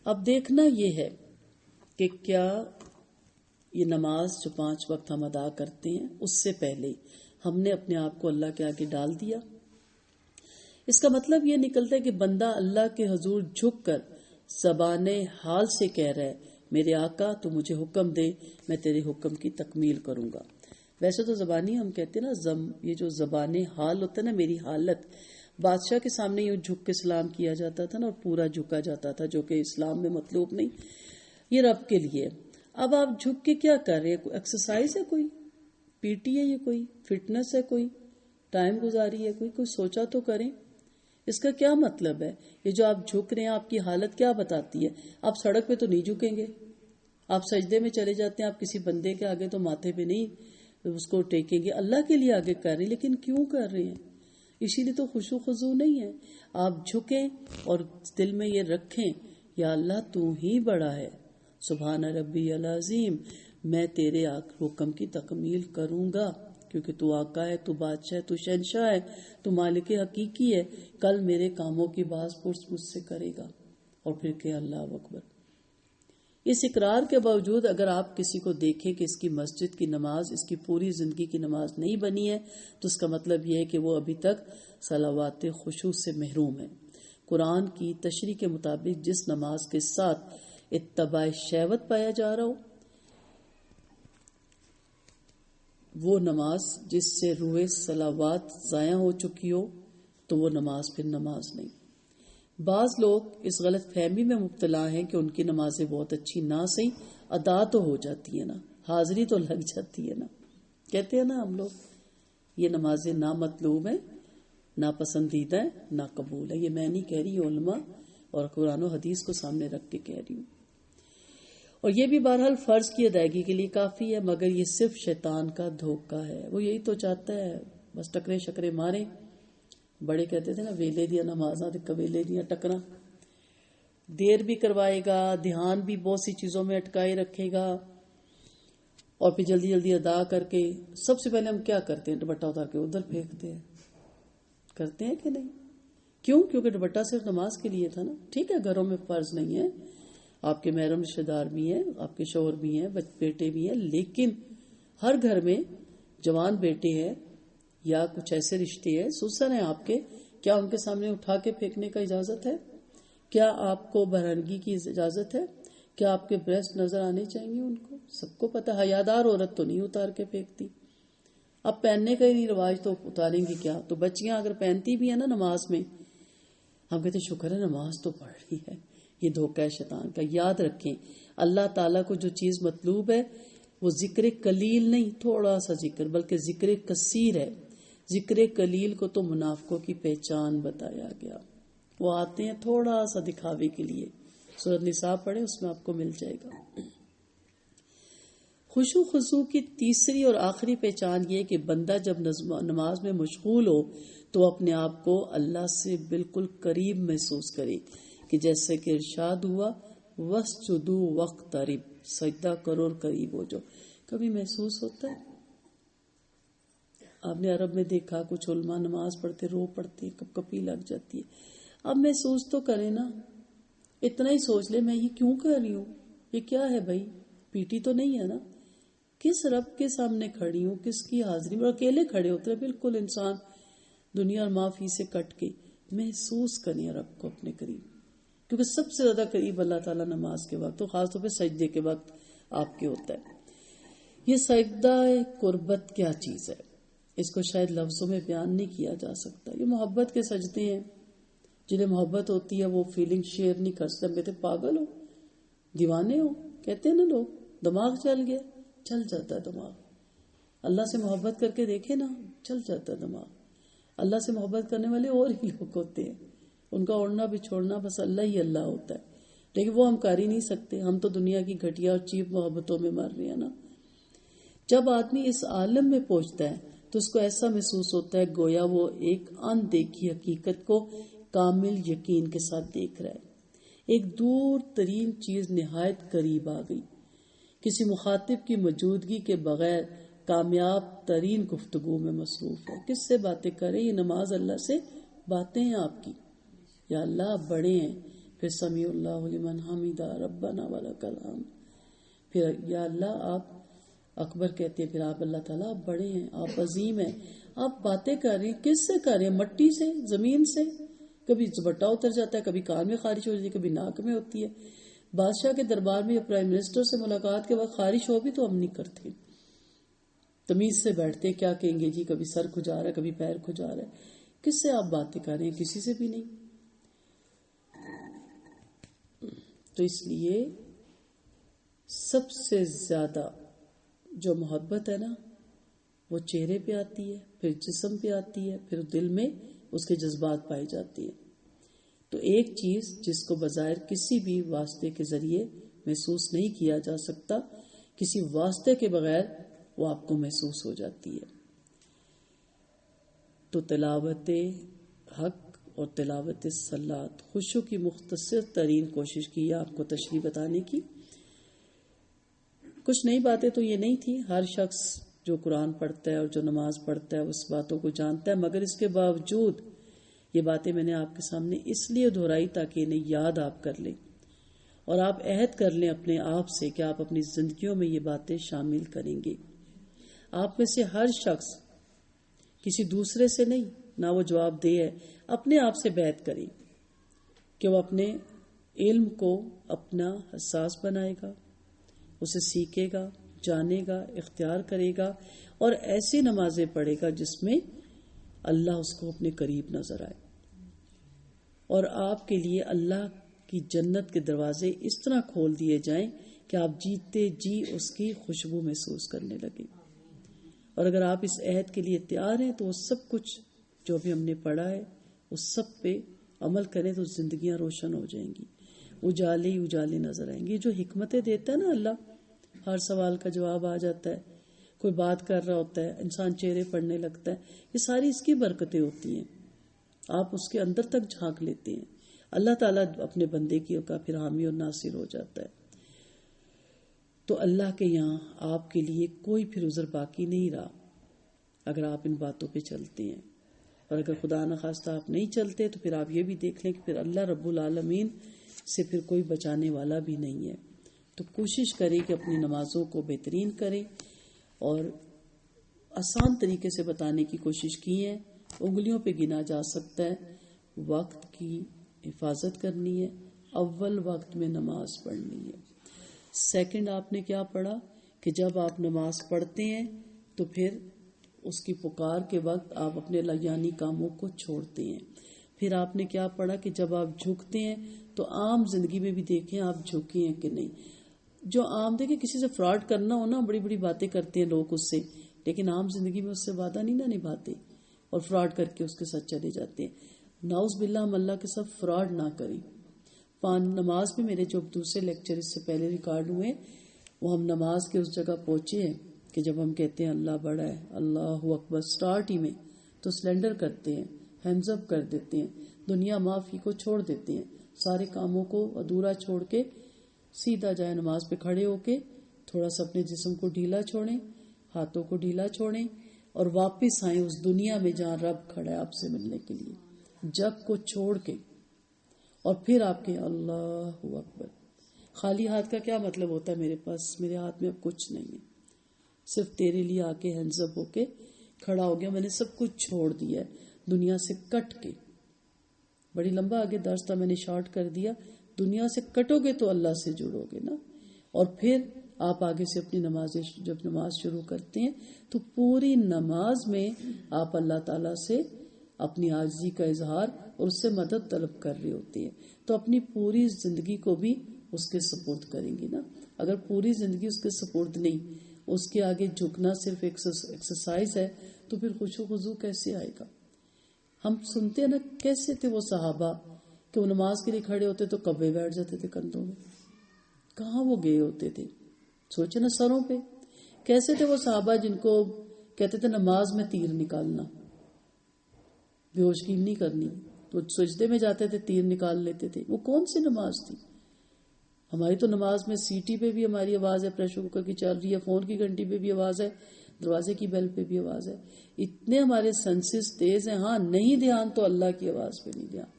اب دیکھنا یہ ہے کہ کیا یہ نماز جو 5 وقت ہم ادا کرتے ہیں اس سے پہلے ہم نے اپنے آپ کو اللہ کے آگے ڈال دیا. اس کا مطلب یہ نکلتا ہے کہ بندہ اللہ کے حضور جھک کر زبان حال سے کہہ رہا ہے میرے آقا تو مجھے حکم دے، میں تیرے حکم کی تکمیل کروں گا. ویسے تو زبانی ہم کہتے ہیں نا، یہ جو زبان حال ہوتا ہے نا، میری حالت. بادشاہ کے سامنے یوں جھک کے سلام کیا جاتا تھا نا، اور پورا جھکا جاتا تھا، جو کہ اسلام میں مطلوب نہیں، یہ رب کے لیے. اب آپ جھک کے کیا کر رہے ہیں؟ کوئی ایکسرسائز ہے، کوئی پی ٹی ہے، یہ کوئی فٹنس ہے، کوئی ٹائم گزاری ہے، کوئی سوچا تو کریں. اس کا کیا مطلب ہے؟ یہ جو آپ جھک رہے ہیں، آپ کی حالت کیا بتاتی ہے؟ آپ سڑک پہ تو نہیں جھکیں گے، آپ سجدے میں چلے جاتے ہیں، آپ کسی بندے کے آگے تو ماتھے پہ نہیں اس کو ٹیکیں گے، اللہ کے لیے آگے کر رہے ہیں. لیکن کیوں کر رہے ہیں؟ اسی لیے تو خشوع خضوع نہیں ہے. آپ جھکیں اور دل میں یہ رکھیں یا اللہ تو ہی بڑا ہے، سبحان ربی العظیم، میں تیرے حکم کی تکمیل کروں گا، کیونکہ تو آقا ہے، تو بادشاہ ہے، تو شہنشاہ ہے، تو مالک حقیقی ہے. کل میرے کاموں کی باز پرس مجھ سے کرے گا. اور پھر کہ اللہ اکبر. اس اقرار کے باوجود اگر آپ کسی کو دیکھیں کہ اس کی مسجد کی نماز اس کی پوری زندگی کی نماز نہیں بنی ہے، تو اس کا مطلب یہ ہے کہ وہ ابھی تک صلوات خشوع سے محروم ہے. قرآن کی تشریح کے مطابق جس نماز کے ساتھ اتباع شہوت پایا جا رہا ہو، وہ نماز جس سے روح صلوات ضائع ہو چکی ہو، تو وہ نماز پھر نماز نہیں. بعض لوگ اس غلط فہمی میں مبتلا ہیں کہ ان کی نمازیں بہت اچھی نہ صحیح ادا تو ہو جاتی ہے نا، حاضری تو لگ جاتی ہے نا. کہتے ہیں نا ہم لوگ یہ نمازیں نہ مطلوب ہیں، نہ پسندیدہ ہیں، نہ قبول ہے. یہ میں نہیں کہہ رہی، علماء اور قرآن و حدیث کو سامنے رکھ کے کہہ رہی ہوں. اور یہ بھی بہرحال فرض کی ادائیگی کے لیے کافی ہے، مگر یہ صرف شیطان کا دھوکہ ہے. وہ یہی تو چاہتا ہے بس ٹکرے شکرے مارے. بڑے کہتے تھے نا، ویلے دیا نمازاں ویلے دیا ٹکرا. دیر بھی کروائے گا، دھیان بھی بہت سی چیزوں میں اٹکائے رکھے گا، اور پھر جلدی جلدی ادا کر کے سب سے پہلے ہم کیا کرتے ہیں؟ دوپٹہ اتار کے ادھر پھینکتے ہیں. کرتے ہیں کہ نہیں؟ کیوں؟ کیونکہ دوپٹہ صرف نماز کے لیے تھا نا. ٹھیک ہے گھروں میں فرض نہیں ہے، آپ کے محرم رشتے دار بھی ہیں، آپ کے شوہر بھی ہیں، بیٹے بھی ہیں، لیکن ہر گھر میں جوان بیٹے ہیں یا کچھ ایسے رشتے ہیں، سسر ہیں آپ کے، کیا ان کے سامنے اٹھا کے پھینکنے کا اجازت ہے؟ کیا آپ کو برہنگی کی اجازت ہے؟ کیا آپ کے بریسٹ نظر آنے چاہیے ان کو؟ سب کو پتہ، حیادار عورت تو نہیں اتار کے پھینکتی. اب پہننے کا ہی نہیں رواج تو اتاریں گی کیا؟ تو بچیاں اگر پہنتی بھی ہیں نا نماز میں، ہم کہتے شکر ہے نماز تو پڑھ رہی ہے. یہ دھوکہ ہے شیطان کا. یاد رکھیں اللہ تعالیٰ کو جو چیز مطلوب ہے وہ ذکر قلیل نہیں، تھوڑا سا ذکر، بلکہ ذکر کثیر ہے. ذکر قلیل کو تو منافقوں کی پہچان بتایا گیا. وہ آتے ہیں تھوڑا سا دکھاوے کے لیے. سورۃ نساء پڑھیں، اس میں آپ کو مل جائے گا. خشوع خضوع کی تیسری اور آخری پہچان یہ کہ بندہ جب نماز میں مشغول ہو تو اپنے آپ کو اللہ سے بالکل قریب محسوس کرے، کہ جیسے کہ ارشاد ہوا وَاسْجُدُوا وَاقْتَرِبْ، سجدہ کرو اور قریب ہو جاؤ. کبھی محسوس ہوتا ہے؟ آپ نے عرب میں دیکھا کچھ علماء نماز پڑھتے رو پڑتے، کپ کپی لگ جاتی ہے. اب محسوس تو کرے نا، اتنا ہی سوچ لے میں یہ کیوں کر رہی ہوں، یہ کیا ہے بھائی، پیٹی تو نہیں ہے نا، کس رب کے سامنے کھڑی ہوں، کس کی حاضری میں. اکیلے کھڑے ہوتے ہیں بالکل انسان دنیا اور معافی سے کٹ کے. محسوس کریں رب کو اپنے قریب، کیونکہ سب سے زیادہ قریب اللہ تعالیٰ نماز کے وقت، تو خاص طور پہ سجدے کے وقت آپ کے ہوتا ہے. یہ سجدہ قربت کیا چیز ہے، اس کو شاید لفظوں میں بیان نہیں کیا جا سکتا. یہ محبت کے سجدے ہیں. جنہیں محبت ہوتی ہے وہ فیلنگ شیئر نہیں کر سکتے. کہتے پاگل ہو، دیوانے ہو، کہتے ہیں نا لوگ، دماغ چل گیا. چل جاتا ہے دماغ. اللہ سے محبت کر کے دیکھے نا، چل جاتا ہے دماغ. اللہ سے محبت کرنے والے اور ہی لوگ ہوتے ہیں، ان کا اڑنا بچھوڑنا بس اللہ ہی اللہ ہوتا ہے، لیکن وہ ہم کر ہی نہیں سکتے. ہم تو دنیا کی گھٹیا اور چیپ محبتوں میں مر رہے ہیں نا. جب آدمی اس عالم میں پہنچتا ہے تو اس کو ایسا محسوس ہوتا ہے گویا وہ ایک اندیکھی حقیقت کو کامل یقین کے ساتھ دیکھ رہا ہے. ایک دور ترین چیز نہایت قریب آ گئی. کسی مخاطب کی موجودگی کے بغیر کامیاب ترین گفتگو میں مصروف ہے. کس سے باتیں کریں؟ یہ نماز اللہ سے باتیں ہیں آپ کی. یا اللہ آپ بڑے ہیں، پھر سمیع اللہ لمن حمیدہ ربنا ولک الحمد، پھر یا اللہ آپ اکبر کہتے ہیں، پھر آپ اللہ تعالیٰ آپ بڑے ہیں، آپ عظیم ہیں، آپ باتیں کر رہے ہیں، کس سے کر رہے ہیں؟ مٹی سے، زمین سے، کبھی زبٹا اتر جاتا ہے، کبھی کان میں خارش ہو جاتی ہے، کبھی ناک میں ہوتی ہے۔ بادشاہ کے دربار میں یا پرائم منسٹر سے ملاقات کے وقت خارش ہو بھی تو ہم نہیں کرتے، تمیز سے بیٹھتے، کیا کہیں گے جی، کبھی سر کھجا رہا ہے، کبھی پیر کھجا رہا ہے، کس سے آپ باتیں کر رہے ہیں؟ کسی سے بھی نہیں۔ تو اس لیے سب سے زیادہ جو محبت ہے نا وہ چہرے پہ آتی ہے، پھر جسم پہ آتی ہے، پھر دل میں اس کے جذبات پائی جاتی ہے۔ تو ایک چیز جس کو بظاہر کسی بھی واسطے کے ذریعے محسوس نہیں کیا جا سکتا، کسی واسطے کے بغیر وہ آپ کو محسوس ہو جاتی ہے۔ تو تلاوت حق اور تلاوت صلات، خشوع کی مختصر ترین کوشش کی ہے آپ کو تشریح بتانے کی۔ کچھ نئی باتیں تو یہ نہیں تھی، ہر شخص جو قرآن پڑھتا ہے اور جو نماز پڑھتا ہے اس باتوں کو جانتا ہے، مگر اس کے باوجود یہ باتیں میں نے آپ کے سامنے اس لیے دہرائی تاکہ انہیں یاد آپ کر لیں اور آپ عہد کر لیں اپنے آپ سے کہ آپ اپنی زندگیوں میں یہ باتیں شامل کریں گے۔ آپ میں سے ہر شخص کسی دوسرے سے نہیں، نہ وہ جواب دہ ہے، اپنے آپ سے بیعت کریں کہ وہ اپنے علم کو اپنا حساس بنائے گا، اسے سیکھے گا، جانے گا، اختیار کرے گا اور ایسی نمازیں پڑھے گا جس میں اللہ اس کو اپنے قریب نظر آئے، اور آپ کے لیے اللہ کی جنت کے دروازے اس طرح کھول دیے جائیں کہ آپ جیتے جی اس کی خوشبو محسوس کرنے لگیں۔ اور اگر آپ اس عہد کے لیے تیار ہیں تو وہ سب کچھ جو بھی ہم نے پڑھا ہے اس سب پہ عمل کریں تو زندگیاں روشن ہو جائیں گی، اجالے ہی اجالے نظر آئیں گے۔ جو حکمتیں دیتا ہے نا اللہ، ہر سوال کا جواب آ جاتا ہے، کوئی بات کر رہا ہوتا ہے انسان چہرے پڑھنے لگتا ہے، یہ ساری اس کی برکتیں ہوتی ہیں۔ آپ اس کے اندر تک جھانک لیتے ہیں، اللہ تعالیٰ اپنے بندے کی کا پھر حامی اور ناصر ہو جاتا ہے۔ تو اللہ کے یہاں آپ کے لیے کوئی پھر عذر باقی نہیں رہا اگر آپ ان باتوں پہ چلتے ہیں، اور اگر خدا نخواستہ آپ نہیں چلتے تو پھر آپ یہ بھی دیکھ لیں کہ پھر اللہ رب العالمین سے پھر کوئی بچانے والا بھی نہیں ہے۔ تو کوشش کریں کہ اپنی نمازوں کو بہترین کریں، اور آسان طریقے سے بتانے کی کوشش کی ہے، انگلیوں پہ گنا جا سکتا ہے۔ وقت کی حفاظت کرنی ہے، اول وقت میں نماز پڑھنی ہے۔ سیکنڈ آپ نے کیا پڑھا کہ جب آپ نماز پڑھتے ہیں تو پھر اس کی پکار کے وقت آپ اپنے لایانی کاموں کو چھوڑتے ہیں۔ پھر آپ نے کیا پڑھا کہ جب آپ جھکتے ہیں تو عام زندگی میں بھی دیکھیں آپ جھکے ہیں کہ نہیں۔ جو عام دیکھیں کسی سے فراڈ کرنا ہو نا، بڑی بڑی باتیں کرتے ہیں لوگ اس سے، لیکن عام زندگی میں اس سے وعدہ نہیں نہ نبھاتے اور فراڈ کر کے اس کے ساتھ چلے جاتے ہیں۔ نعوذ باللہ ہم اللہ کے ساتھ فراڈ نہ کریں۔ نماز میں میرے جو دوسرے لیکچر اس سے پہلے ریکارڈ ہوئے، وہ ہم نماز کے اس جگہ پہنچے ہیں کہ جب ہم کہتے ہیں اللہ بڑا ہے، اللہ اکبر، سٹارٹ ہی میں تو سلنڈر کرتے ہیں، ہینڈز اپ کر دیتے ہیں، دنیا معافی کو چھوڑ دیتے ہیں، سارے کاموں کو ادھورا چھوڑ کے سیدھا جائے نماز پہ کھڑے ہو کے تھوڑا سا اپنے جسم کو ڈھیلا چھوڑیں، ہاتھوں کو ڈھیلا چھوڑیں اور واپس آئیں اس دنیا میں جہاں رب کھڑا ہے آپ سے ملنے کے لیے، جگ کو چھوڑ کے، اور پھر آپ کے اللہ اکبر۔ خالی ہاتھ کا کیا مطلب ہوتا ہے؟ میرے پاس، میرے ہاتھ میں اب کچھ نہیں ہے، صرف تیرے لیے آ کے ہینڈز اپ ہو کے کھڑا ہو گیا، میں نے سب کچھ چھوڑ دیا ہے دنیا سے کٹ کے۔ بڑی لمبا آگے درس تھا، میں نے شارٹ کر دیا، دنیا سے کٹو گے تو اللہ سے جڑو گے نا۔ اور پھر آپ آگے سے اپنی جب نماز شروع کرتے ہیں تو پوری نماز میں آپ اللہ تعالیٰ سے اپنی عاجزی کا اظہار اور اس سے مدد طلب کر رہے ہوتے ہیں، تو اپنی پوری زندگی کو بھی اس کے سپورٹ کریں گے نا۔ اگر پوری زندگی اس کے سپورٹ نہیں، اس کے آگے جھکنا صرف ایکسرسائز ہے، تو پھر خشوع و خضوع کیسے آئے گا؟ ہم سنتے ہیں نا کیسے تھے وہ صحابہ کہ وہ نماز کے لیے کھڑے ہوتے تو کبے بیٹھ جاتے تھے کندھوں میں، کہاں وہ گئے ہوتے تھے؟ سوچے نا سروں پہ کیسے تھے وہ صحابہ جن کو کہتے تھے نماز میں تیر نکالنا، بے ہوشگی نہیں کرنی، تو سجدے میں جاتے تھے تیر نکال لیتے تھے۔ وہ کون سی نماز تھی؟ ہماری تو نماز میں سیٹی پہ بھی ہماری آواز ہے، پریشر کوکر کی چل رہی ہے، فون کی گھنٹی پہ بھی آواز ہے، دروازے کی بیل پہ بھی آواز ہے، اتنے ہمارے سینسز تیز ہیں۔ ہاں نہیں دھیان تو اللہ کی آواز پہ نہیں دھیان۔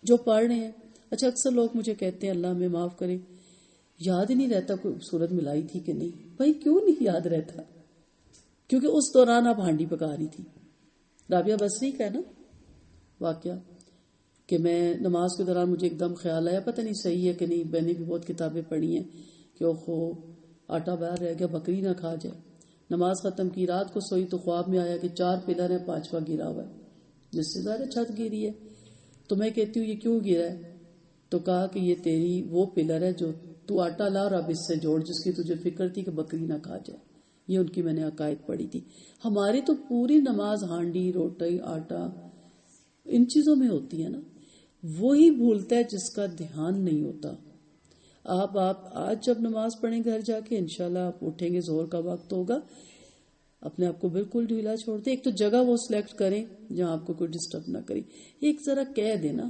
جو پڑھ رہے ہیں اچھا اکثر لوگ مجھے کہتے ہیں اللہ ہمیں معاف کرے، یاد ہی نہیں رہتا کوئی صورت ملائی تھی کہ نہیں. بھائی کیوں نہیں یاد رہتا؟ کیونکہ اس دوران آپ ہانڈی پکا رہی تھی. رابعہ بصری کا ہے نا واقعہ کہ میں نماز کے دوران مجھے ایک دم خیال آیا، پتہ نہیں صحیح ہے کہ نہیں، میں نے بھی بہت کتابیں پڑھی ہیں کہ اوہو آٹا باہر رہ گیا، بکری نہ کھا جائے. نماز ختم کی، رات کو سوئی تو خواب میں آیا کہ 4 پلر ہیں، 5واں گرا ہوا ہے، جس سے ظاہر چھت گری ہے. تو میں کہتی ہوں یہ کیوں گرا ہے؟ تو کہا کہ یہ تیری وہ پلر ہے جو تو آٹا لا اور اب اس سے جوڑ، جس کی تجھے فکر تھی کہ بکری نہ کھا جائے. یہ ان کی میں نے عقائد پڑھی تھی. ہماری تو پوری نماز ہانڈی، روٹی، آٹا، ان چیزوں میں ہوتی ہے نا. وہی بھولتا ہے جس کا دھیان نہیں ہوتا. آپ آج جب نماز پڑھیں گھر جا کے انشاءاللہ آپ اٹھیں گے، ظہر کا وقت ہوگا، اپنے آپ کو بالکل ڈھیلا چھوڑ دیں. ایک تو جگہ وہ سلیکٹ کریں جہاں آپ کو کوئی ڈسٹرب نہ کرے. ایک ذرا کہہ دینا.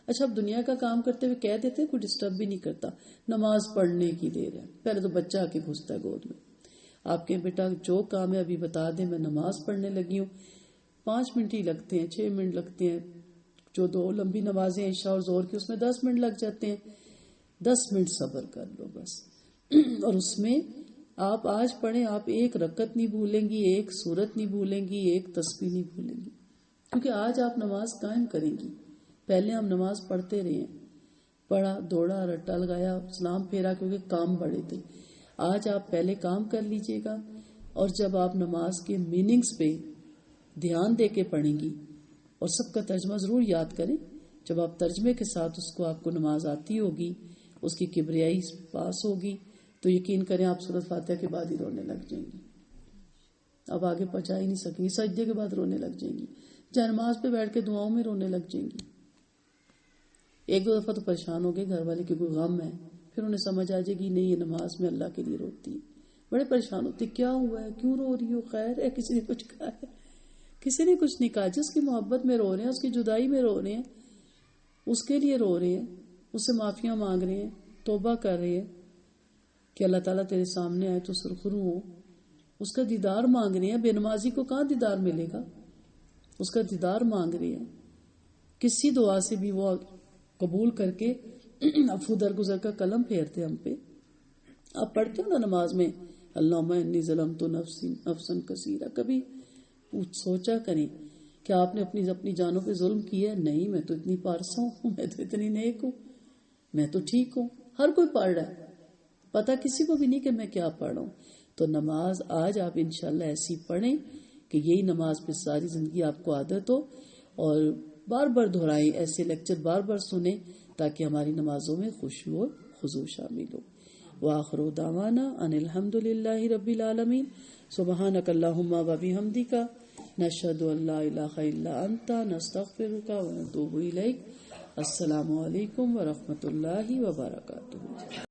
اچھا اب دنیا کا کام کرتے ہوئے کہہ دیتے، کوئی ڈسٹرب بھی نہیں کرتا. نماز پڑھنے کی دیر ہے، پہلے تو بچہ آ کے گھستا ہے گود میں. آپ کے بیٹا جو کام ہے ابھی بتا دیں، میں نماز پڑھنے لگی ہوں. 5 منٹ ہی لگتے ہیں، 6 منٹ لگتے ہیں. جو 2 لمبی نمازیں عشاء اور ظہر کی، اس میں 10 منٹ لگ جاتے ہیں. 10 منٹ صبر کر لو بس. اور اس میں آپ آج پڑھیں، آپ ایک رکعت نہیں بھولیں گی، ایک سورت نہیں بھولیں گی، ایک تسبیح نہیں بھولیں گی، کیونکہ آج آپ نماز قائم کریں گی. پہلے ہم نماز پڑھتے رہے ہیں، پڑھا، دوڑا، رٹا لگایا، سلام پھیرا، کیونکہ کام بڑے تھے. آج آپ پہلے کام کر لیجئے گا، اور جب آپ نماز کے میننگز پہ دھیان دے کے پڑھیں گی، اور سب کا ترجمہ ضرور یاد کریں. جب آپ ترجمے کے ساتھ اس کو آپ کو نماز آتی ہوگی، اس کی کبریائی پاس ہوگی، تو یقین کریں آپ سورۃ فاتحہ کے بعد ہی رونے لگ جائیں گی. اب آگے پہنچا ہی نہیں سکیں گی. سجدے کے بعد رونے لگ جائیں گی، جہاں نماز پہ بیٹھ کے دعاؤں میں رونے لگ جائیں گی. 1-2 دفعہ تو پریشان ہو گئے گھر والے کہ کوئی غم ہے، پھر انہیں سمجھ آ جائے گی نہیں یہ نماز میں اللہ کے لیے روتی ہے. بڑے پریشان ہوتے، کیا ہوا ہے، کیوں رو رہی ہو، خیر ہے، کسی نے کچھ کہا ہے؟ کسی نے کچھ نہیں کہا. جس کی محبت میں رو رہے ہیں، اس کی جدائی میں رو رہے ہیں، اس کے لیے رو رہے ہیں، اس سے معافیاں مانگ رہے ہیں، توبہ کر رہے ہیں کہ اللہ تعالیٰ تیرے سامنے آئے تو سرخرو ہو. اس کا دیدار مانگ رہے ہیں. بے نمازی کو کہاں دیدار ملے گا؟ اس کا دیدار مانگ رہے ہیں. کسی دعا سے بھی وہ قبول کر کے عفو درگزر کا قلم پھیرتے ہم پہ. آپ پڑھتے ہو نا نماز میں اللہم انی ظلمت نفسی نفسا کثیرا، کبھی سوچا کریں کہ آپ نے اپنی جانوں پہ ظلم کیا ہے؟ نہیں، میں تو اتنی پارسا ہوں، میں تو اتنی نیک ہوں، میں تو ٹھیک ہوں. ہر کوئی پڑھ رہا ہے، پتہ کسی کو بھی نہیں کہ میں کیا پڑھ رہا ہوں. تو نماز آج آپ انشاءاللہ ایسی پڑھیں کہ یہی نماز پہ ساری زندگی آپ کو عادت ہو، اور بار بار دہرائیں، ایسے لیکچر بار بار سنیں تاکہ ہماری نمازوں میں خشوع اور خضوع شامل ہو. وآخر دعوانا ان الحمدللہ رب العالمین. سبحانک اللہم و بحمدک، نشہد ان لا الہ الا انت، نستغفرک و نتوب الیک. السلام علیکم ورحمۃ اللہ وبرکاتہ.